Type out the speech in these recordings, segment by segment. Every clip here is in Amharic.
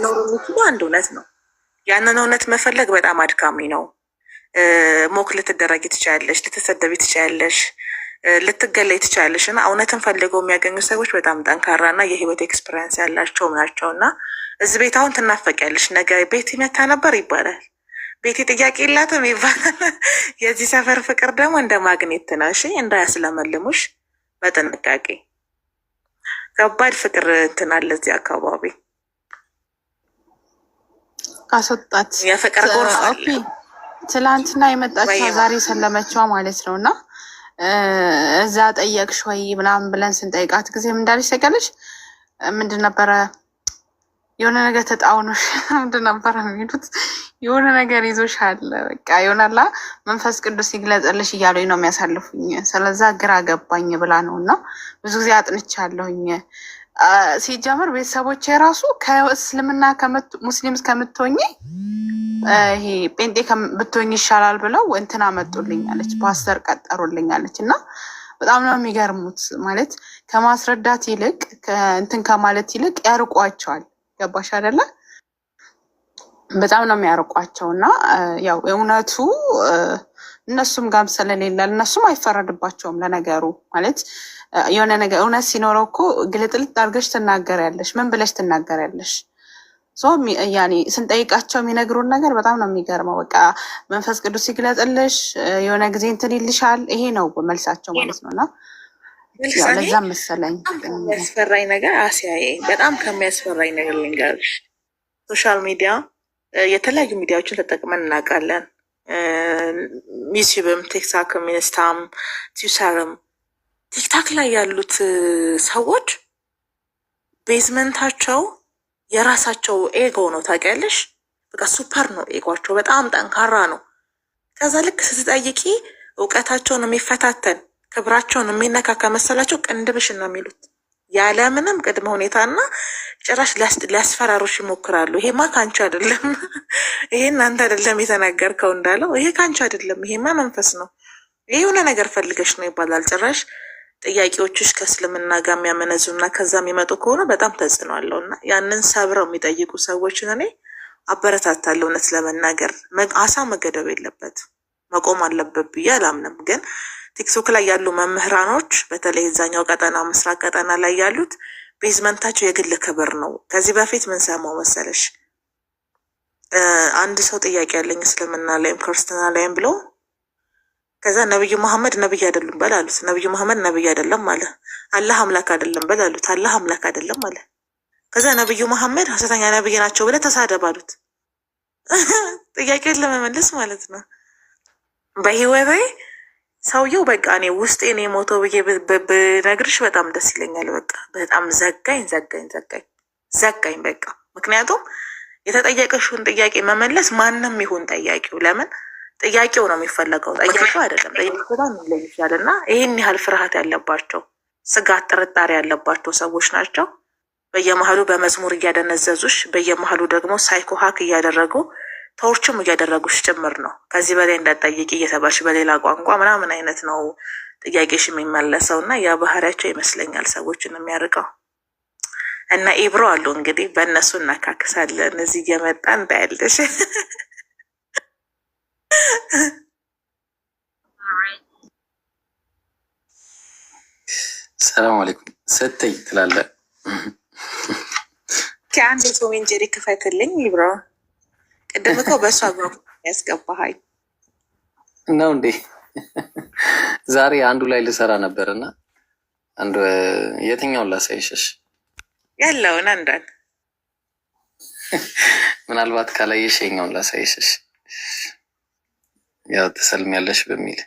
ሊኖሩ የሚችሉ አንድ እውነት ነው። ያንን እውነት መፈለግ በጣም አድካሚ ነው። ሞክ ልትደረጊ ትችያለሽ፣ ልትሰደቢ ትችያለሽ፣ ልትገለይ ትችያለሽ። እና እውነትን ፈልገው የሚያገኙ ሰዎች በጣም ጠንካራ እና የህይወት ኤክስፔሪንስ ያላቸው ናቸው። እና እዚህ ቤት አሁን ትናፈቂያለሽ፣ ነገ ቤት ይመታ ነበር ይባላል። ቤቴ ጥያቄ የላትም ይባላል። የዚህ ሰፈር ፍቅር ደግሞ እንደ ማግኔት ነው። እሺ እንዳያስለመልሙሽ በጥንቃቄ። ከባድ ፍቅር እንትን አለ እዚህ አካባቢ። አስወጣት የፍቅር ጎርፍ አለ። ትላንትና የመጣችው ዛሬ ሰለመችዋ ማለት ነው። እና እዛ ጠየቅሽ ወይ ምናምን ብለን ስንጠይቃት ጊዜ ምን እንዳለች ታውቂያለሽ? ምንድን ነበረ የሆነ ነገር ተጣውኖሽ ምንድን ነበረ የሚሉት የሆነ ነገር ይዞሻል፣ በቃ ይሆናላ መንፈስ ቅዱስ ይግለጽልሽ እያሉኝ ነው የሚያሳልፉኝ። ስለዛ ግራ ገባኝ ብላ ነው። እና ብዙ ጊዜ አጥንቻለሁኝ። ሲጀምር ቤተሰቦች የራሱ ከእስልምና ሙስሊም ከምትሆኝ ይሄ ጴንጤ ብትሆኝ ይሻላል ብለው እንትን አመጡልኛለች፣ ፓስተር ቀጠሩልኛለች። እና በጣም ነው የሚገርሙት። ማለት ከማስረዳት ይልቅ እንትን ከማለት ይልቅ ያርቋቸዋል። ገባሽ አይደለ? በጣም ነው የሚያርቋቸው። እና ያው እውነቱ እነሱም ጋም ስለሌለ እነሱም አይፈረድባቸውም። ለነገሩ ማለት የሆነ ነገር እውነት ሲኖረው እኮ ግልጥልጥ አድርገሽ ትናገሪያለሽ። ምን ብለሽ ትናገሪያለሽ? ያኔ ስንጠይቃቸው የሚነግሩን ነገር በጣም ነው የሚገርመው። በቃ መንፈስ ቅዱስ ይግለጥልሽ፣ የሆነ ጊዜ እንትን ይልሻል። ይሄ ነው መልሳቸው ማለት ነው። እና ለዛም መሰለኝ ከሚያስፈራኝ ነገር አስያዬ በጣም ከሚያስፈራኝ ነገር ልንገርሽ። ሶሻል ሚዲያ የተለያዩ ሚዲያዎችን ተጠቅመን እናውቃለን። ዩቲዩብም፣ ቲክታክም፣ ኢንስታም፣ ትዊተርም። ቲክታክ ላይ ያሉት ሰዎች ቤዝመንታቸው የራሳቸው ኤጎ ነው። ታውቂያለሽ? በቃ ሱፐር ነው ኤጓቸው፣ በጣም ጠንካራ ነው። ከዛ ልክ ስትጠይቂ እውቀታቸውን የሚፈታተን ክብራቸውን የሚነካ ከመሰላቸው ቅንድብሽን ነው የሚሉት ያለምንም ቅድመ ሁኔታ። እና ጭራሽ ሊያስፈራሩሽ ይሞክራሉ። ይሄማ ካንቺ አይደለም፣ ይሄ እናንተ አይደለም የተናገርከው እንዳለው፣ ይሄ ካንቺ አይደለም፣ ይሄማ መንፈስ ነው፣ ይሄ የሆነ ነገር ፈልገሽ ነው ይባላል። ጭራሽ ጥያቄዎችሽ ከእስልምና ጋር የሚያመነዙ እና ከዛ የሚመጡ ከሆነ በጣም ተጽዕኖ አለው። እና ያንን ሰብረው የሚጠይቁ ሰዎችን እኔ አበረታታለሁ። እውነት ለመናገር አሳ መገደብ የለበት መቆም አለበት ብዬ አላምንም። ግን ቲክቶክ ላይ ያሉ መምህራኖች በተለይ እዛኛው ቀጠና ምስራቅ ቀጠና ላይ ያሉት ቤዝመንታቸው የግል ክብር ነው። ከዚህ በፊት ምን ሰማው መሰለሽ? አንድ ሰው ጥያቄ ያለኝ እስልምና ላይም ክርስትና ላይም ብሎ ከዛ ነብዩ መሐመድ ነብይ አይደሉም በል አሉት። ነብዩ መሐመድ ነብይ አይደለም አለ። አላህ አምላክ አይደለም በል አሉት። አላህ አምላክ አይደለም አለ። ከዛ ነብዩ መሐመድ ሐሰተኛ ነብይ ናቸው ብለህ ተሳደብ አሉት። ጥያቄውን ለመመለስ ማለት ነው። በህይወቴ ሰውየው በቃ እኔ ውስጤ እኔ ሞተው ብዬ ብነግርሽ በጣም ደስ ይለኛል። በቃ በጣም ዘጋኝ በቃ። ምክንያቱም የተጠየቀሽውን ጥያቄ መመለስ ማንም ይሁን ጠያቂው፣ ለምን ጥያቄው ነው የሚፈለገው፣ ጠያቂው አይደለም። ጠያቂው በጣም ይለይሻል። እና ይህን ያህል ፍርሃት ያለባቸው ስጋት፣ ጥርጣሬ ያለባቸው ሰዎች ናቸው። በየመሀሉ በመዝሙር እያደነዘዙሽ፣ በየመሀሉ ደግሞ ሳይኮ ሀክ እያደረጉ ተውርችም እያደረጉሽ ጭምር ነው። ከዚህ በላይ እንዳትጠይቂ እየተባልሽ በሌላ ቋንቋ ምናምን አይነት ነው ጥያቄሽ የሚመለሰው። እና ያ ባህሪያቸው ይመስለኛል ሰዎችን የሚያርቀው። እና ኢብሮ አሉ እንግዲህ በእነሱ እናካክሳለን። እዚህ እየመጣ እንዳያለሽ ሰላም አለይኩም ስትይ ትላለህ። ከአንድ የቶም እንጀሪ ክፈትልኝ ኢብሮ። ቅድም እኮ በእሷ ጓ ያስገባሃኝ ነው እንዴ? ዛሬ አንዱ ላይ ልሰራ ነበር እና አንዱ የትኛውን ላሳይሽሽ? ያለውን አንዳን ምናልባት ካላየሽ የኛውን ላሳይሽሽ። ያው ትሰልሚያለሽ በሚል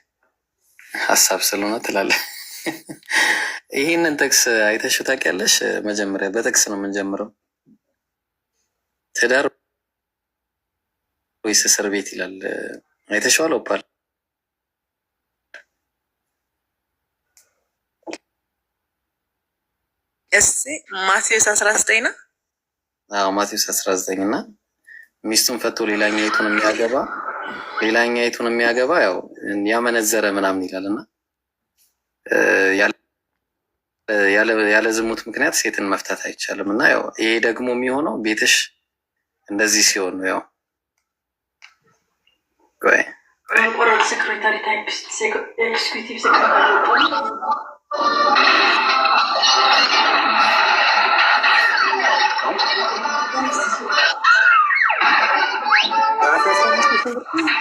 ሀሳብ ስለሆነ ትላለህ። ይህንን ጥቅስ አይተሽው ታውቂያለሽ? መጀመሪያ በጥቅስ ነው የምንጀምረው። ትዳር ወይስ እስር ቤት ይላል። አይተሽዋል? ኦፓል ማቴዎስ 19 ነው። አዎ ማቴዎስ 19 እና ሚስቱን ፈቶ ሌላኛይቱን የሚያገባ ያው ያመነዘረ ምናምን ይላል እና ያለ ዝሙት ምክንያት ሴትን መፍታት አይቻልም። እና ያው ይሄ ደግሞ የሚሆነው ቤትሽ እንደዚህ ሲሆን ነው ያው ቆይ ኮርፖሬት ሴክሬታሪ ታይፕስ ኤክስኪዩቲቭ ሴክሬታሪ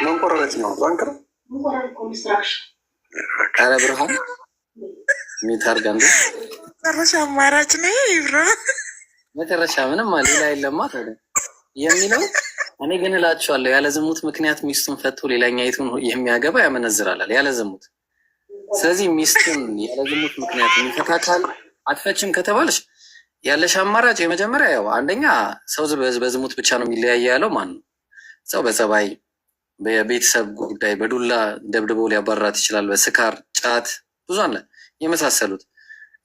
መንቆረጥ ነው ባንክ ነው ኮንስትራክሽን ቃለ ብርሃን ሚታርጋንዱ መጨረሻ አማራጭ ነው ይብራ መጨረሻ ምንም ሌላ የለማ ታዲያ የሚለው እኔ ግን እላችኋለሁ ያለ ዝሙት ምክንያት ሚስቱን ፈቶ ሌላኛይቱን የሚያገባ ያመነዝራል ያለ ዝሙት። ስለዚህ ሚስቱን ያለ ዝሙት ምክንያት የሚፈታካል አትፈችም ከተባለሽ ያለሽ አማራጭ የመጀመሪያ ያው አንደኛ ሰው በዝሙት ብቻ ነው የሚለያየ ያለው ማን ነው? ሰው በጸባይ በቤተሰብ ጉዳይ በዱላ ደብድቦ ሊያባራት ይችላል። በስካር ጫት ብዙ አለ የመሳሰሉት።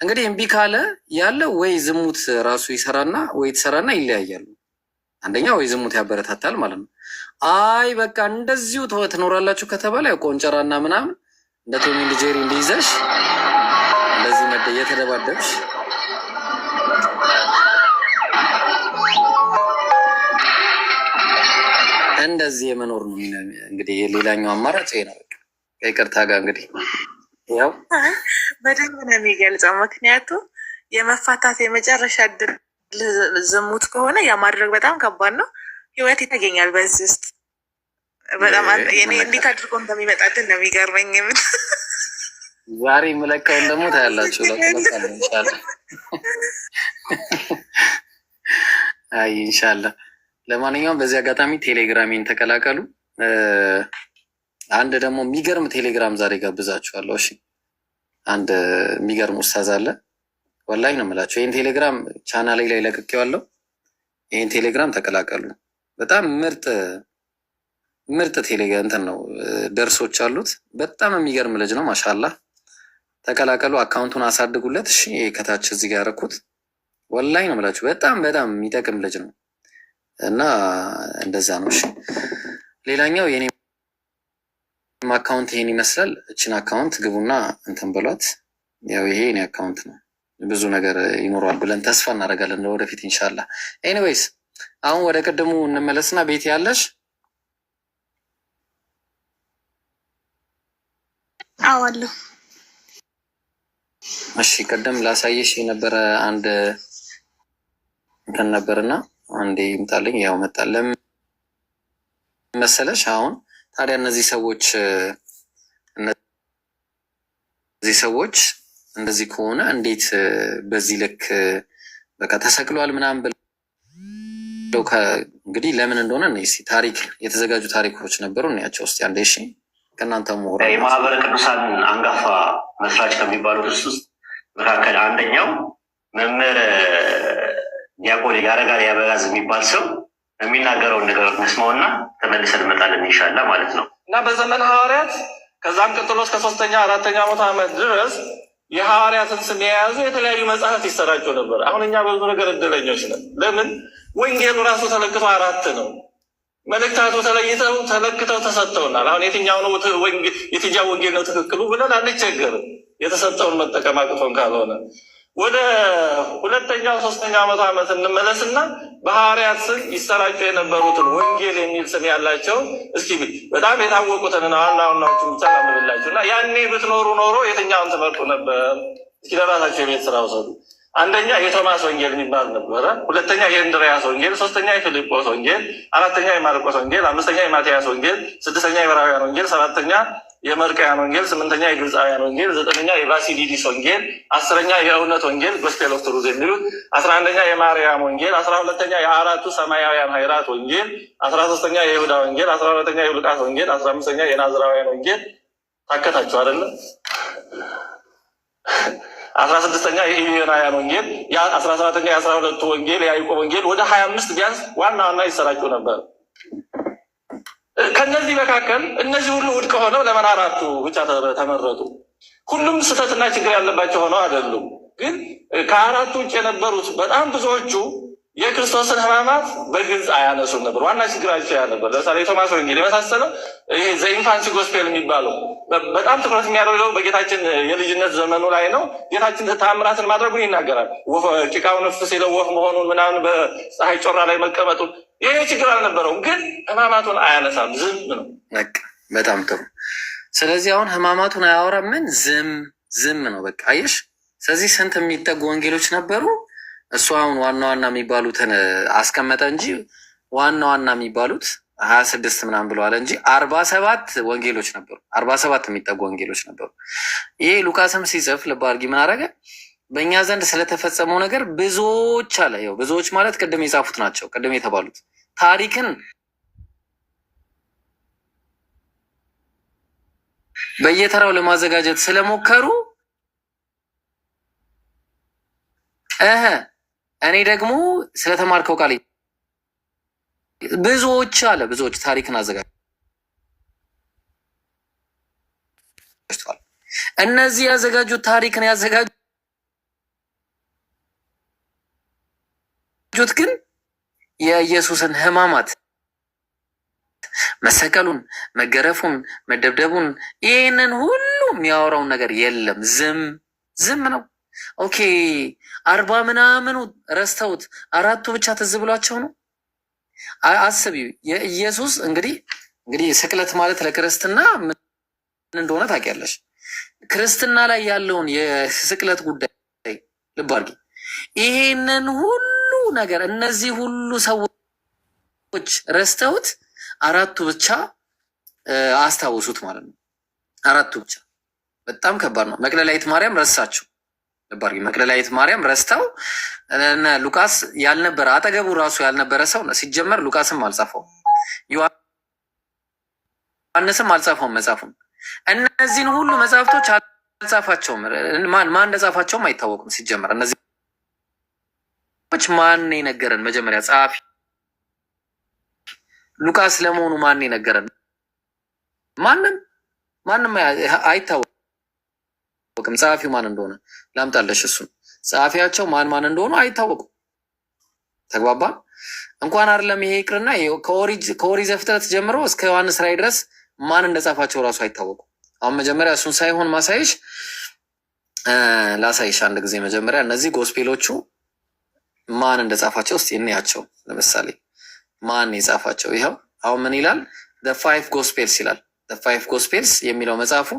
እንግዲህ እምቢ ካለ ያለ ወይ ዝሙት ራሱ ይሰራና ወይ ትሰራና ይለያያሉ። አንደኛ ወይ ዝሙት ያበረታታል ማለት ነው። አይ በቃ እንደዚሁ ትኖራላችሁ ከተባለ ያው ቆንጨራና ምናምን እንደ ቶሚ እንደ ጄሪ እንዲይዘሽ እንደዚህ እየተደባደብሽ እንደዚህ የመኖር ነው እንግዲህ። ሌላኛው አማራጭ ይሄ ነው። ከይቅርታ ጋር እንግዲህ ያው በደንብ ነው የሚገልጸው። ምክንያቱም የመፋታት የመጨረሻ እድል ዝሙት ከሆነ ያ ማድረግ በጣም ከባድ ነው። ህይወት ይታገኛል በዚህ ውስጥ በጣም እኔ እንዴት አድርጎ እንደሚመጣልን ነው የሚገርመኝ። ምን ዛሬ የምለካውን ደግሞ ታያላችሁ። አይ ኢንሻላህ። ለማንኛውም በዚህ አጋጣሚ ቴሌግራሜን ተቀላቀሉ። አንድ ደግሞ የሚገርም ቴሌግራም ዛሬ ጋብዛችኋለሁ። እሺ አንድ የሚገርም ኡስታዝ አለ። ወላሂ ነው የምላቸው። ይህን ቴሌግራም ቻናሌ ላይ ለቅቄዋለሁ። ይህን ቴሌግራም ተቀላቀሉ። በጣም ምርጥ ቴሌግራም እንትን ነው፣ ደርሶች አሉት። በጣም የሚገርም ልጅ ነው። ማሻአላህ ተቀላቀሉ። አካውንቱን አሳድጉለት። እሺ ከታች እዚህ ጋር ያደረኩት ወላሂ ነው የምላችሁ። በጣም የሚጠቅም ልጅ ነው እና እንደዛ ነው። እሺ ሌላኛው የኔ አካውንት ይሄን ይመስላል። እችን አካውንት ግቡና እንትን በሏት። ያው ይሄ የኔ አካውንት ነው። ብዙ ነገር ይኖረዋል ብለን ተስፋ እናደርጋለን ለወደፊት ኢንሻላህ። ኤኒዌይስ አሁን ወደ ቅድሙ እንመለስና ቤት ያለሽ አዋለሁ። እሺ ቅድም ላሳየሽ የነበረ አንድ እንትን ነበርና አንዴ ይምጣልኝ። ያው መጣለም መሰለሽ። አሁን ታዲያ እነዚህ ሰዎች እንደዚህ ከሆነ እንዴት በዚህ ልክ በቃ ተሰቅሏል ምናምን ብለው እንግዲህ ለምን እንደሆነ ታሪክ የተዘጋጁ ታሪኮች ነበሩ እናያቸው ውስጥ አንዴ። እሺ ከእናንተ ምሁራ የማህበረ ቅዱሳን አንጋፋ መስራች ከሚባሉት ውስጥ መካከል አንደኛው መምህር ዲያቆን ያረጋል ያበጋዝ የሚባል ሰው የሚናገረውን ነገር መስማውና ተመልሰን እንመጣለን ኢንሻአላህ ማለት ነው። እና በዘመን ሐዋርያት ከዛም ቀጥሎ እስከ 3ኛ 4ኛ ዓመት ድረስ የሐዋርያትን ስም የያዙ የተለያዩ መጽሐፍት ይሰራጩ ነበር። አሁን እኛ በብዙ ነገር እድለኞች ነን። ለምን? ወንጌሉ ራሱ ተለክቶ 4 ነው። መልእክታቱ ተለክተው ተሰጥተውናል። አሁን የትኛው ነው የትኛው ወንጌል ነው ትክክሉ ብለን አንቸገርም፣ የተሰጠውን መጠቀም አቅቶን ካልሆነ። ወደ 2ኛው 3ኛው ዓመት እንመለስና በሐዋርያት ስም ይሰራጩ የነበሩትን ወንጌል የሚል ስም ያላቸው እስኪ በጣም የታወቁትን ዋናዎቹ ብቻ ላምብላችሁ እና ያኔ ብትኖሩ ኖሮ የትኛውን ትመርጡ ነበር? እስኪ ለራሳቸው የቤት ስራ ውሰዱ። አንደኛ የቶማስ ወንጌል የሚባል ነበረ። 2ኛ የእንድርያስ ወንጌል፣ 3ኛ የፊልጶስ ወንጌል፣ 4ኛ የማርቆስ ወንጌል፣ 5ኛ የማትያስ ወንጌል፣ 6ኛ የዕብራውያን ወንጌል፣ 7ኛ የመርቃያን ወንጌል፣ 8ኛ የግብፃውያን ወንጌል፣ 9ኛ የባሲሊዲስ ወንጌል፣ 10ኛ የእውነት ወንጌል ጎስፔል ኦፍ ትሩዝ የሚሉት፣ 11ኛ የማርያም ወንጌል፣ 12ኛ የአራቱ ሰማያውያን ሀይራት ወንጌል፣ 13ኛ የይሁዳ ወንጌል፣ 12ኛ የሉቃስ ወንጌል፣ 15ኛ የናዝራውያን ወንጌል። ታከታችሁ አይደለም? 16ኛ የኢዮናውያን ወንጌል፣ 17ኛ የ12ቱ ወንጌል፣ የያዕቆብ ወንጌል። ወደ 25 ቢያንስ ዋና ይሰራጩ ነበር። ከነዚህ መካከል እነዚህ ሁሉ ውድቅ ሆነው ለምን 4ቱ ብቻ ተመረጡ? ሁሉም ስህተትና ችግር ያለባቸው ሆነው አይደሉም። ግን ከ4ቱ ውጭ የነበሩት በጣም ብዙዎቹ የክርስቶስን ሕማማት በግልጽ አያነሱም ነበር። ዋና ችግራቸው ያ ነበር። ለምሳሌ የቶማስ ወንጌል የመሳሰለው ይሄ ዘኢንፋንሲ ጎስፔል የሚባለው በጣም ትኩረት የሚያደርገው በጌታችን የልጅነት ዘመኑ ላይ ነው። ጌታችን ተአምራትን ማድረጉን ይናገራል። ጭቃውን እፍ ሲለው ወፍ መሆኑን ምናምን በፀሐይ ጮራ ላይ መቀመጡን ይሄ ችግር አልነበረውም። ግን ሕማማቱን አያነሳም፣ ዝም ነው። በጣም ጥሩ። ስለዚህ አሁን ሕማማቱን አያወራም። ምን ዝም ነው በቃ አየሽ። ስለዚህ ስንት የሚጠጉ ወንጌሎች ነበሩ? እሱ አሁን ዋና ዋና የሚባሉትን አስቀመጠ እንጂ ዋና ዋና የሚባሉት 26 ምናምን ብለዋል እንጂ 47 ወንጌሎች ነበሩ። 47 የሚጠጉ ወንጌሎች ነበሩ። ይሄ ሉቃስም ሲጽፍ ልብ አድርጊ ምን አደረገ? በእኛ ዘንድ ስለተፈጸመው ነገር ብዙዎች አለ። ይኸው ብዙዎች ማለት ቅድም የጻፉት ናቸው። ቅድም የተባሉት ታሪክን በየተራው ለማዘጋጀት ስለሞከሩ እኔ ደግሞ ስለተማርከው ቃል ብዙዎች አለ ብዙዎች ታሪክን አዘጋጅተዋል። እነዚህ ያዘጋጁት ታሪክን ያዘጋጁት ግን የኢየሱስን ሕማማት መሰቀሉን፣ መገረፉን፣ መደብደቡን ይህንን ሁሉ የሚያወራውን ነገር የለም። ዝም ነው። ኦኬ 40 ምናምኑ ረስተውት 4ቱ ብቻ ትዝ ብሏቸው ነው። አስቢ የኢየሱስ እንግዲህ ስቅለት ማለት ለክርስትና ምን እንደሆነ ታውቂያለሽ። ክርስትና ላይ ያለውን የስቅለት ጉዳይ ልብ አድርጊ። ይሄንን ሁሉ ነገር እነዚህ ሁሉ ሰዎች ረስተውት 4ቱ ብቻ አስታውሱት ማለት ነው። 4ቱ ብቻ በጣም ከባድ ነው። መቅደላዊት ማርያም ረሳችሁ። ባሪ መቅደላዊት ማርያም ረስተው ሉቃስ ያልነበረ አጠገቡ ራሱ ያልነበረ ሰው ሲጀመር ሉቃስም አልጻፈው ዮሐንስም አልጻፈውም መጽሐፉን። እነዚህን ሁሉ መጽሐፍቶች አልጻፋቸውም። ማን እንደጻፋቸውም አይታወቅም። ሲጀመር እነዚህ ማን የነገረን መጀመሪያ ጸሐፊ ሉቃስ ለመሆኑ ማን የነገረን? ማንም አይታወቅም። ጸሐፊው ማን እንደሆነ ላምጣለሽ። እሱን ጸሐፊያቸው ማን እንደሆኑ አይታወቁም። ተግባባ። እንኳን አይደለም ይሄ ይቅርና ከኦሪት ዘፍጥረት ጀምሮ እስከ ዮሐንስ ራዕይ ድረስ ማን እንደጻፋቸው እራሱ አይታወቁም። አሁን መጀመሪያ እሱን ሳይሆን ማሳይሽ ላሳይሽ አንድ ጊዜ መጀመሪያ እነዚህ ጎስፔሎቹ ማን እንደጻፋቸው እስቲ እንያቸው። ለምሳሌ ማን የጻፋቸው? ይኸው አሁን ምን ይላል? the five gospels ይላል። the five gospels የሚለው መጽሐፉ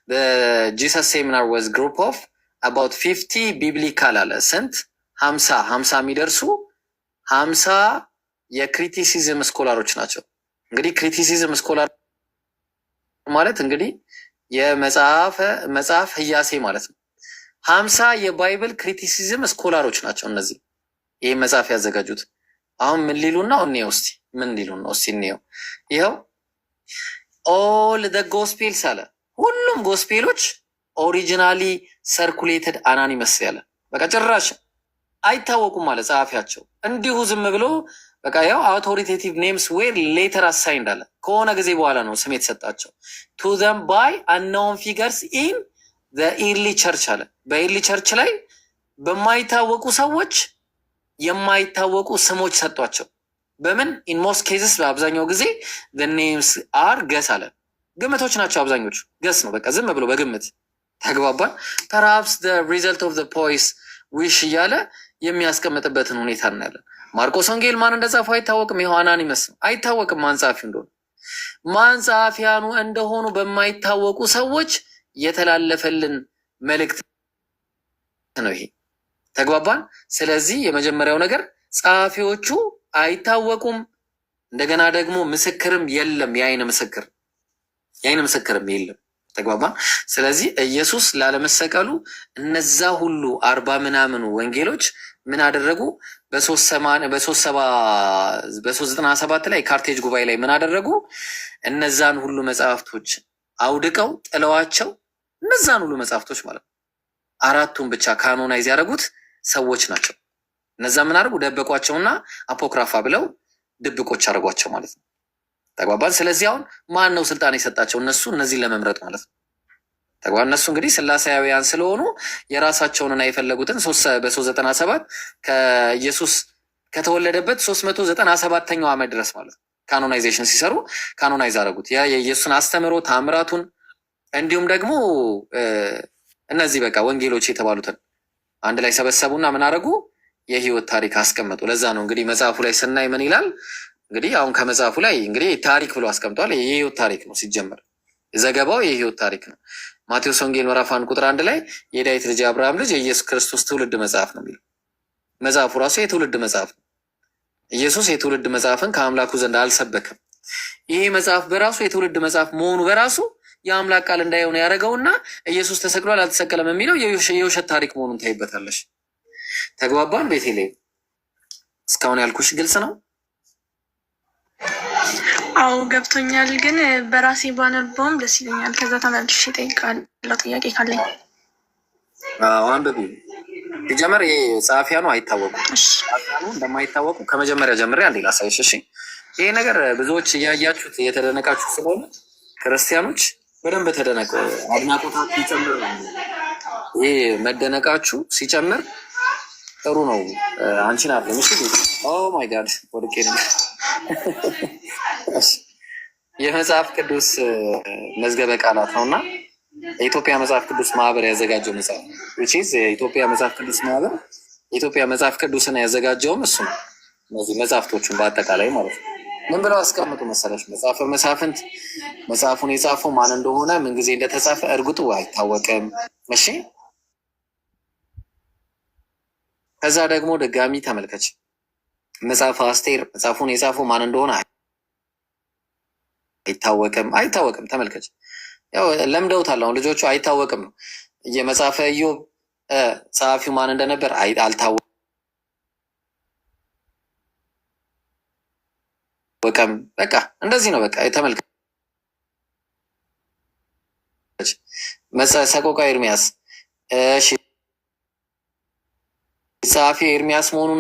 the ሴሚናር was group of about 50 biblical አለ። ስንት 50 የሚደርሱ 50 የክሪቲሲዝም ስኮላሮች ናቸው። እንግዲህ ክሪቲሲዝም ስኮላር ማለት እንግዲህ የመጽሐፍ ህያሴ ማለት ነው። 50 የባይብል ክሪቲሲዝም ስኮላሮች ናቸው እነዚህ ይህ መጽሐፍ ያዘጋጁት። አሁን ምን ሊሉን ነው? እኔ ውስጥ ምን ሊሉን ነው? እስቲ እንየው። ይኸው ኦል ደ ጎስፔልስ አለ። ሁሉም ጎስፔሎች ኦሪጂናሊ ሰርኩሌትድ አናኒመስ ያለ በቃ ጭራሽ አይታወቁም አለ ጸሐፊያቸው። እንዲሁ ዝም ብሎ በቃ ያው አውቶሪቴቲቭ ኔምስ ዌር ሌተር አሳይንድ አለ። ከሆነ ጊዜ በኋላ ነው ስም የተሰጣቸው። ቱ ዘም ባይ አንኖን ፊገርስ ኢን ዘ ኢርሊ ቸርች አለ። በኢርሊ ቸርች ላይ በማይታወቁ ሰዎች የማይታወቁ ስሞች ሰጧቸው። በምን ኢን ሞስት ኬዝስ በአብዛኛው ጊዜ the names are ገስ አለ። ግምቶች ናቸው አብዛኞቹ። ገስ ነው በቃ ዝም ብሎ በግምት ተግባባን። perhaps the result of the poise wish እያለ የሚያስቀምጥበትን ሁኔታ እናያለን። ማርቆስ ወንጌል ማን እንደጻፈው አይታወቅም። ይኸው አናኒመስ ነው። አይታወቅም ማን ጸሐፊው እንደሆነ። ማን ጸሐፊያኑ እንደሆኑ በማይታወቁ ሰዎች የተላለፈልን መልእክት ነው ይሄ። ተግባባን። ስለዚህ የመጀመሪያው ነገር ጸሐፊዎቹ አይታወቁም። እንደገና ደግሞ ምስክርም የለም። የአይን ምስክርም የለም። ተግባባን። ስለዚህ ኢየሱስ ላለመሰቀሉ እነዛ ሁሉ 40 ምናምኑ ወንጌሎች ምን አደረጉ? በ397 ላይ ካርቴጅ ጉባኤ ላይ ምን አደረጉ? እነዛን ሁሉ መጽሐፍቶች አውድቀው ጥለዋቸው፣ እነዛን ሁሉ መጽሐፍቶች ማለት ነው 4ቱን ብቻ ካኖናይዝ ያደረጉት ሰዎች ናቸው። እነዛ ምን አድርጉ? ደበቋቸውና አፖክራፋ ብለው ድብቆች አድርጓቸው ማለት ነው። ተግባባን። ስለዚህ አሁን ማን ነው ስልጣን የሰጣቸው? እነሱ እነዚህን ለመምረጥ ማለት ነው። ተግባባን። እነሱ እንግዲህ ስላሴያውያን ስለሆኑ የራሳቸውንና የፈለጉትን በ397 ከኢየሱስ ከተወለደበት 397ኛው ዓመት ድረስ ማለት ነው። ካኖናይዜሽን ሲሰሩ ካኖናይዝ አደረጉት። ያ የኢየሱስን አስተምሮ ታምራቱን፣ እንዲሁም ደግሞ እነዚህ በቃ ወንጌሎች የተባሉትን አንድ ላይ ሰበሰቡና ምን አደረጉ? የህይወት ታሪክ አስቀመጡ። ለዛ ነው እንግዲህ መጽሐፉ ላይ ስናይ ምን ይላል? እንግዲህ አሁን ከመጽሐፉ ላይ እንግዲህ ታሪክ ብሎ አስቀምጠዋል። የህይወት ታሪክ ነው ሲጀመር፣ ዘገባው የህይወት ታሪክ ነው። ማቴዎስ ወንጌል ምዕራፍ 1 ቁጥር 1 ላይ የዳዊት ልጅ የአብርሃም ልጅ የኢየሱስ ክርስቶስ ትውልድ መጽሐፍ ነው የሚለው። መጽሐፉ ራሱ የትውልድ መጽሐፍ ነው። ኢየሱስ የትውልድ መጽሐፍን ከአምላኩ ዘንድ አልሰበክም። ይሄ መጽሐፍ በራሱ የትውልድ መጽሐፍ መሆኑ በራሱ የአምላክ ቃል እንዳይሆነ ያደረገውና ኢየሱስ ተሰቅሏል አልተሰቀለም የሚለው የውሸት ታሪክ መሆኑን ታይበታለሽ። ተግባባን? ቤተልሔም እስካሁን ያልኩሽ ግልጽ ነው? አዎ ገብቶኛል። ግን በራሴ ባነበውም ደስ ይለኛል። ከዛ ተመልሼ እጠይቃለሁ ጥያቄ ካለኝ። አንብቢ። ሲጀመር ይሄ ጸሐፊያኑ አይታወቁም። ጸሐፊያኑ እንደማይታወቁ ከመጀመሪያ ጀምሬ አንዴ ላሳይሽ። እሺ፣ ይሄ ነገር ብዙዎች እያያችሁት እየተደነቃችሁ ስለሆነ ክርስቲያኖች በደንብ ተደነቁ። አድናቆታችሁ ይጨምር። ይሄ መደነቃችሁ ሲጨምር ጥሩ ነው። አንቺን አለ ምሽ ኦ ማይ ጋድ ወድቄ ነው። የመጽሐፍ ቅዱስ መዝገበ ቃላት ነውና የኢትዮጵያ መጽሐፍ ቅዱስ ማህበር ያዘጋጀው መጽሐፍ የኢትዮጵያ መጽሐፍ ቅዱስ ማህበር የኢትዮጵያ መጽሐፍ ቅዱስን ያዘጋጀውም እሱ ነው። እነዚህ መጽሐፍቶቹን በአጠቃላይ ማለት ነው። ምን ብለው አስቀምጡ መሰለሽ? መጽሐፈ መሳፍንት መጽሐፉን የጻፈው ማን እንደሆነ ምን ጊዜ እንደተጻፈ እርግጡ አይታወቅም። እሺ፣ ከዛ ደግሞ ድጋሚ ተመልከች። መጽሐፈ አስቴር መጽሐፉን የጻፈው ማን እንደሆነ አይታወቅም። ተመልከች። ያው ለምደውታል አሁን ልጆቹ። አይታወቅም ነው። የመጽሐፈ ኢዮብ ጸሐፊው ማን እንደነበር አልታወቅም። በቃ እንደዚህ ነው። በቃ ተመልከች። ሰቆቃ ኤርሚያስ እሺ፣ ጸሐፊው ኤርሚያስ መሆኑን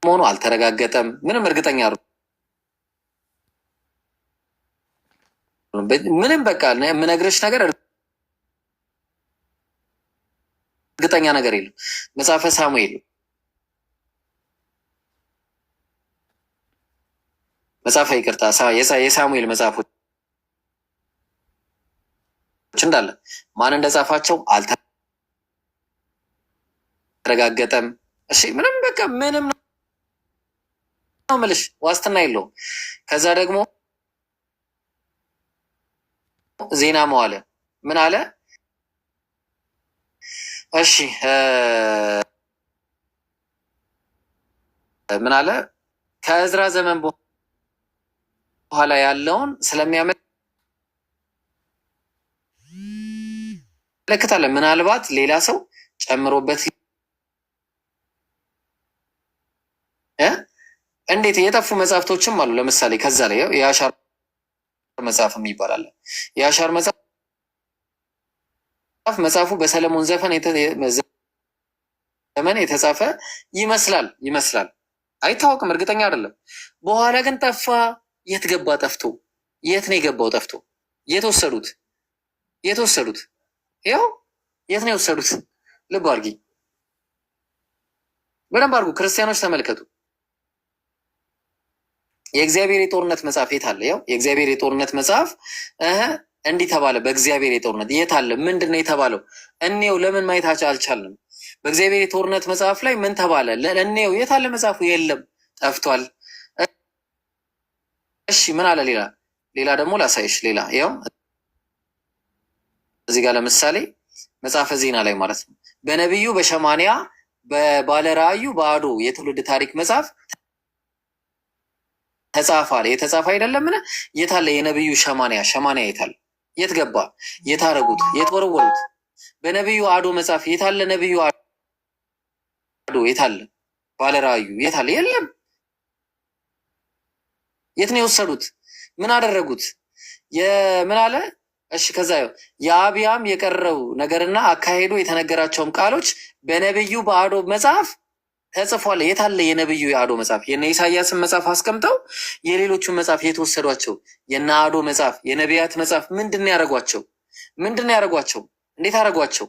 መሆኑ አልተረጋገጠም። ምንም እርግጠኛ ምንም በቃ የምነግርሽ ነገር እርግጠኛ ነገር የለም። መጽሐፈ ሳሙኤል መጽሐፈ ይቅርታ የሳሙኤል መጽሐፎች እንዳለ ማን እንደጻፋቸው አልተረጋገጠም። እሺ ምንም በቃ ምንም ነው የምልሽ፣ ዋስትና የለውም። ከዛ ደግሞ ዜና መዋዕል ምን አለ? እሺ ምን አለ? ከእዝራ ዘመን በኋላ ያለውን ስለሚያመለክታለ። ምናልባት ሌላ ሰው ጨምሮበት እንዴት የጠፉ መጽሐፍቶችም አሉ። ለምሳሌ ከዛ ላይ የአሻር መጽሐፍ የሚባል አለ። የአሻር መጽሐፉ በሰለሞን ዘመን የተጻፈ ይመስላል። አይታወቅም፣ እርግጠኛ አይደለም። በኋላ ግን ጠፋ። የት ገባ? ጠፍቶ የት ነው የገባው? ጠፍቶ የት ወሰዱት? ያው የት ነው የወሰዱት? ልብ አድርጊ፣ በደንብ አድርጉ። ክርስቲያኖች ተመልከቱ። የእግዚአብሔር የጦርነት መጽሐፍ የት አለ? ያው የእግዚአብሔር የጦርነት መጽሐፍ እንዲህ ተባለ። በእግዚአብሔር የጦርነት የት አለ? ምንድን ነው የተባለው? እኔው ለምን ማየት አልቻልንም? በእግዚአብሔር የጦርነት መጽሐፍ ላይ ምን ተባለ? እኔው የት አለ? መጽሐፉ የለም፣ ጠፍቷል። እሺ ምን አለ? ሌላ ደግሞ ላሳይሽ። ሌላ ያው እዚህ ጋር ለምሳሌ መጽሐፈ ዜና ላይ ማለት ነው በነቢዩ በሸማንያ በባለ ራእዩ በአዶ የትውልድ ታሪክ መጽሐፍ ተጻፋለ። የተጻፈ አይደለምን? የታለ የነቢዩ ሸማንያ የታለ? የት ገባ? የታረጉት? የት ወረወሩት? በነቢዩ አዶ መጽሐፍ የታለ? ነቢዩ አዶ የታለ? ባለ ራእዩ የታለ? የለም። የት ነው የወሰዱት? ምን አደረጉት? ምን አለ? እሺ ከዛ የአብያም የቀረው ነገርና አካሄዱ የተነገራቸውም ቃሎች በነቢዩ በአዶ መጽሐፍ ተጽፏል። የታለ የነቢዩ የአዶ መጽሐፍ? የነ ኢሳያስን መጽሐፍ አስቀምጠው የሌሎቹን መጽሐፍ የተወሰዷቸው የነ አዶ መጽሐፍ የነቢያት መጽሐፍ ምንድን ነው ያደረጓቸው? እንዴት አደረጓቸው?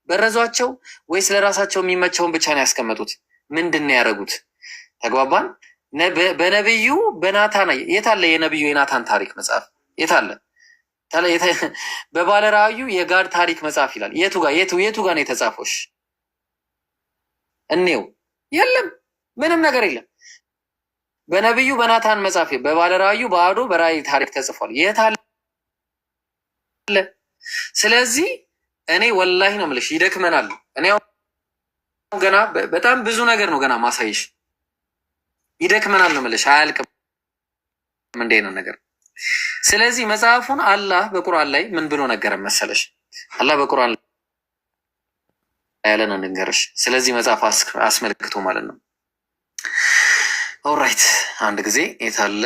በረዟቸው ወይስ ለራሳቸው የሚመቸውን ብቻ ነው ያስቀመጡት? ምንድን ነው ያደረጉት? ተግባባን? በነብዩ በናታን የታለ የነብዩ የናታን ታሪክ መጽሐፍ የታለ? በባለ ራእዩ የጋድ ታሪክ መጽሐፍ ይላል። የቱ ጋር ነው የተጻፈው? እኔው የለም፣ ምንም ነገር የለም። በነብዩ በናታን መጽሐፍ በባለ ራእዩ በአዶ በራእይ ታሪክ ተጽፏል። የታለ? ስለዚህ እኔ ወላሂ ነው የምልሽ ይደክመናል። እኔ ገና በጣም ብዙ ነገር ነው ገና ማሳይሽ። ይደክመናል ነው የምልሽ፣ አያልቅም እንዴ ነው ነገር። ስለዚህ መጽሐፉን አላህ በቁርአን ላይ ምን ብሎ ነገረን መሰለሽ? አላህ በቁርአን ላይ ያለን እንገርሽ። ስለዚህ መጽሐፍ አስመልክቶ ማለት ነው። ኦራይት አንድ ጊዜ የታለ?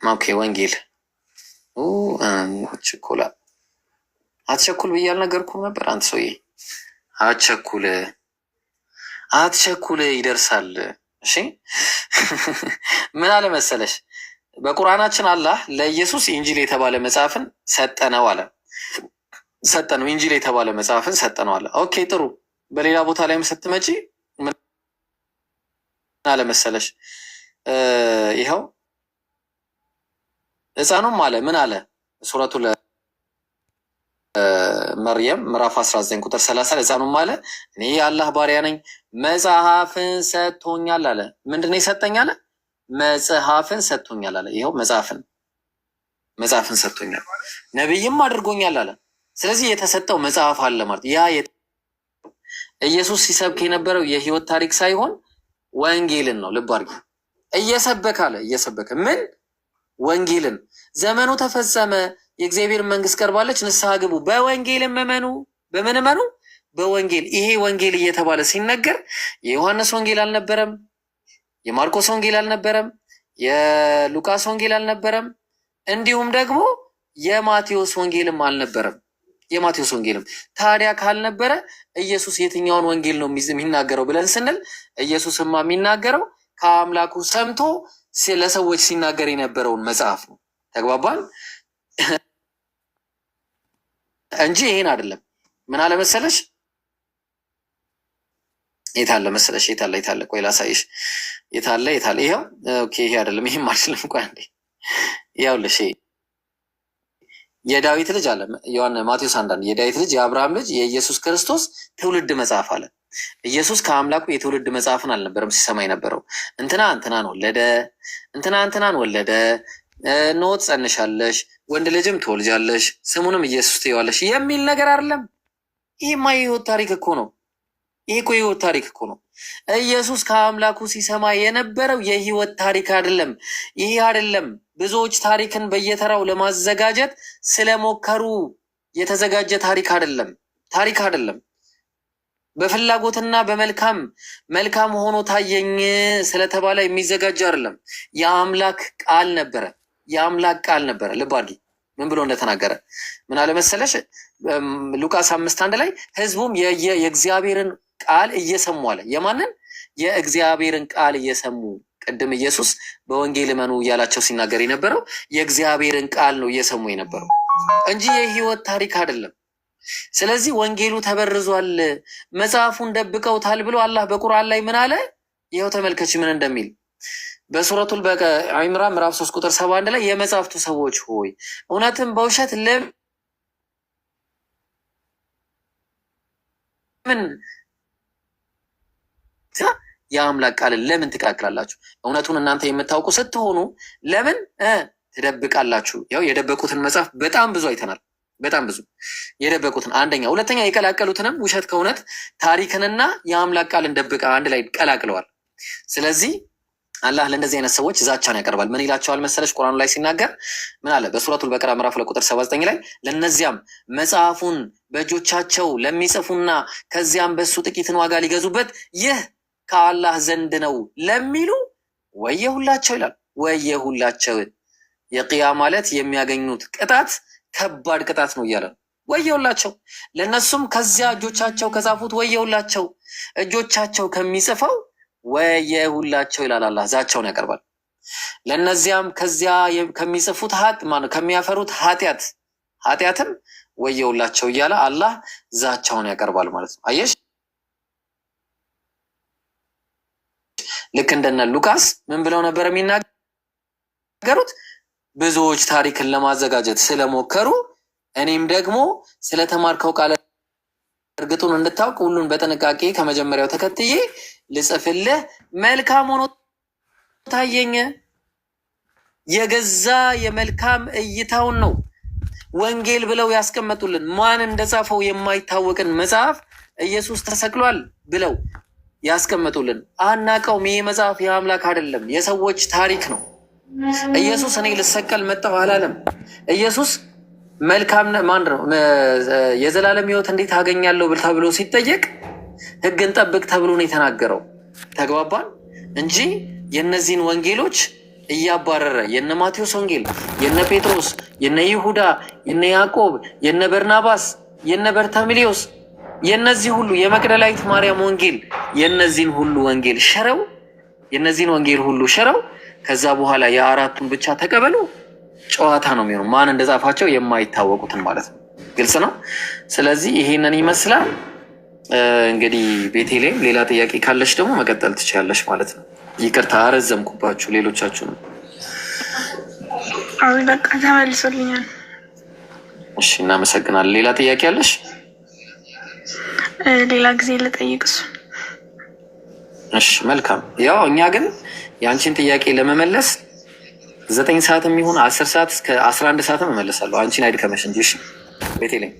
ኦኬ ወንጌል ችኮላ አትቸኩል ብዬ አልነገርኩም ነበር? አንተ ሰውዬ አትቸኩል ይደርሳል። እሺ ምን አለ መሰለሽ? በቁርአናችን አላህ ለኢየሱስ ኢንጂል የተባለ መጽሐፍን ሰጠነው አለ። ሰጠነው ኢንጂል የተባለ መጽሐፍን ሰጠነው አለ። ኦኬ ጥሩ። በሌላ ቦታ ላይም ስትመጪ ምን አለ መሰለሽ? ይኸው ሕፃኑም አለ ምን አለ? ሱረቱ መርየም ምዕራፍ 19 ቁጥር 30 ሕፃኑም አለ እኔ የአላህ ባሪያ ነኝ መጽሐፍን ሰጥቶኛል አለ። ምንድን ነው የሰጠኝ አለ? መጽሐፍን ሰጥቶኛል አለ። ይኸው መጽሐፍን ሰጥቶኛል፣ ነቢይም አድርጎኛል አለ። ስለዚህ የተሰጠው መጽሐፍ አለ ማለት ያ ኢየሱስ ሲሰብክ የነበረው የህይወት ታሪክ ሳይሆን ወንጌልን ነው። ልብ አድርጊ። እየሰበከ ምን ወንጌልን። ዘመኑ ተፈጸመ፣ የእግዚአብሔር መንግስት ቀርባለች፣ ንስሐ ግቡ፣ በወንጌልም እመኑ። በምን እመኑ? በወንጌል። ይሄ ወንጌል እየተባለ ሲነገር የዮሐንስ ወንጌል አልነበረም፣ የማርቆስ ወንጌል አልነበረም፣ የሉቃስ ወንጌል አልነበረም፣ እንዲሁም ደግሞ የማቴዎስ ወንጌልም አልነበረም። የማቴዎስ ወንጌልም ታዲያ ካልነበረ ኢየሱስ የትኛውን ወንጌል ነው የሚናገረው ብለን ስንል ኢየሱስማ የሚናገረው ከአምላኩ ሰምቶ ለሰዎች ሲናገር የነበረውን መጽሐፍ ነው። ተግባባን እንጂ ይሄን አይደለም። ምን አለ መሰለሽ? የታለ መሰለሽ? የታለ ቆይ ላሳይሽ። የታለ ይሄው። ኦኬ ይሄ አይደለም፣ ይሄም አይደለም። ቆይ አንዴ ያውልሽ የዳዊት ልጅ አለ ማቴዎስ 1 የዳዊት ልጅ የአብርሃም ልጅ የኢየሱስ ክርስቶስ ትውልድ መጽሐፍ አለ። ኢየሱስ ከአምላኩ የትውልድ መጽሐፍን አልነበረም ሲሰማ የነበረው። እንትናን ወለደ፣ እንትናን ወለደ፣ ኖ ትጸንሻለሽ፣ ወንድ ልጅም ትወልጃለሽ፣ ስሙንም ኢየሱስ ትይዋለሽ የሚል ነገር አይደለም። ይሄማ የህይወት ታሪክ እኮ ነው። ይሄ እኮ የህይወት ታሪክ እኮ ነው። ኢየሱስ ከአምላኩ ሲሰማ የነበረው የህይወት ታሪክ አይደለም። ይሄ አይደለም። ብዙዎች ታሪክን በየተራው ለማዘጋጀት ስለሞከሩ የተዘጋጀ ታሪክ አይደለም። በፍላጎትና መልካም ሆኖ ታየኝ ስለተባለ የሚዘጋጅ አይደለም። የአምላክ ቃል ነበረ። ልብ አድርጊ ምን ብሎ እንደተናገረ። ምን አለ መሰለሽ? ሉቃስ 5:1 ላይ ህዝቡም የእግዚአብሔርን ቃል እየሰሙ አለ። የማንን? የእግዚአብሔርን ቃል እየሰሙ። ቅድም ኢየሱስ በወንጌል እመኑ እያላቸው ሲናገር የነበረው የእግዚአብሔርን ቃል ነው እየሰሙ የነበረው እንጂ የህይወት ታሪክ አይደለም። ስለዚህ ወንጌሉ ተበርዟል፣ መጽሐፉን ደብቀውታል ብሎ አላህ በቁርአን ላይ ምን አለ? ይኸው ተመልከች ምን እንደሚል በሱረቱል ኢምራን ምዕራፍ 3 ቁጥር 71 ላይ የመጽሐፍቱ ሰዎች ሆይ እውነትም በውሸት ለምን የአምላክ ቃልን ለምን ትቀላቅላላችሁ? እውነቱን እናንተ የምታውቁ ስትሆኑ ለምን ትደብቃላችሁ? ያው የደበቁትን መጽሐፍ በጣም ብዙ አይተናል። በጣም ብዙ የደበቁትን አንደኛ፣ ሁለተኛ የቀላቀሉትንም ውሸት ከእውነት ታሪክንና የአምላክ ቃልን ደብቃ አንድ ላይ ቀላቅለዋል። ስለዚህ አላህ ለእንደዚህ አይነት ሰዎች ዛቻን ያቀርባል። ምን ይላቸዋል መሰለሽ? ቁርአኑ ላይ ሲናገር ምን አለ? በሱረቱል በቀራ ምዕራፍ 2 ቁጥር 79 ላይ ለእነዚያም መጽሐፉን በእጆቻቸው ለሚጽፉና ከዚያም በሱ ጥቂትን ዋጋ ሊገዙበት ይህ ከአላህ ዘንድ ነው ለሚሉ ወየሁላቸው ይላል። ወየሁላቸው የቅያ ማለት የሚያገኙት ቅጣት ከባድ ቅጣት ነው እያለ ነው። ወየሁላቸው ለእነሱም ከዚያ እጆቻቸው ከጻፉት ወየሁላቸው፣ እጆቻቸው ከሚጽፈው ወየሁላቸው ይላል። አላህ ዛቻውን ያቀርባል። ለእነዚያም ከዚያ ከሚጽፉት ከሚያፈሩት ኃጢአትም ወየውላቸው እያለ አላህ ዛቻውን ያቀርባል ማለት ነው። አየሽ ልክ እንደነ ሉቃስ ምን ብለው ነበር የሚናገሩት? ብዙዎች ታሪክን ለማዘጋጀት ስለሞከሩ እኔም ደግሞ ስለተማርከው ቃል እርግጡን እንድታውቅ ሁሉን በጥንቃቄ ከመጀመሪያው ተከትዬ ልጽፍልህ መልካም ሆኖ ታየኝ። የገዛ የመልካም እይታውን ነው ወንጌል ብለው ያስቀመጡልን። ማን እንደጻፈው የማይታወቅን መጽሐፍ ኢየሱስ ተሰቅሏል ብለው ያስቀመጡልን አናቀውም። ይሄ መጽሐፍ የአምላክ አይደለም፣ የሰዎች ታሪክ ነው። ኢየሱስ እኔ ልሰቀል መጣሁ አላለም። ኢየሱስ መልካም ማን ነው የዘላለም ሕይወት እንዴት አገኛለሁ ተብሎ ሲጠየቅ ሕግን ጠብቅ ተብሎ ነው የተናገረው። ተግባባን እንጂ የነዚህን ወንጌሎች እያባረረ የነ ማቴዎስ ወንጌል፣ የነ ጴጥሮስ፣ የነ ይሁዳ፣ የነ ያዕቆብ፣ የነ በርናባስ፣ የነ በርታሚሊዮስ የነዚህ ሁሉ የመቅደላዊት ማርያም ወንጌል የነዚህን ሁሉ ወንጌል ሸረው የነዚህን ወንጌል ሁሉ ሸረው ከዛ በኋላ የአራቱን ብቻ ተቀበሉ። ጨዋታ ነው የሚሆነው። ማን እንደጻፋቸው የማይታወቁትን ማለት ነው። ግልጽ ነው። ስለዚህ ይሄንን ይመስላል። እንግዲህ ቤቴሌም ሌላ ጥያቄ ካለች ደግሞ መቀጠል ትችላለች ማለት ነው። ይቅርታ አረዘምኩባችሁ ሌሎቻችሁንም። አዎ በቃ ተመልሶልኛል። እሺ እናመሰግናለን። ሌላ ጥያቄ አለሽ? ሌላ ጊዜ ልጠይቅስ። እሺ መልካም። ያው እኛ ግን የአንቺን ጥያቄ ለመመለስ 9 ሰዓት የሚሆን 10 ሰዓት እስከ 11 ሰዓት እመለሳለሁ። አንቺን አይድከመሽ እንጂ። እሺ ቤቴሌም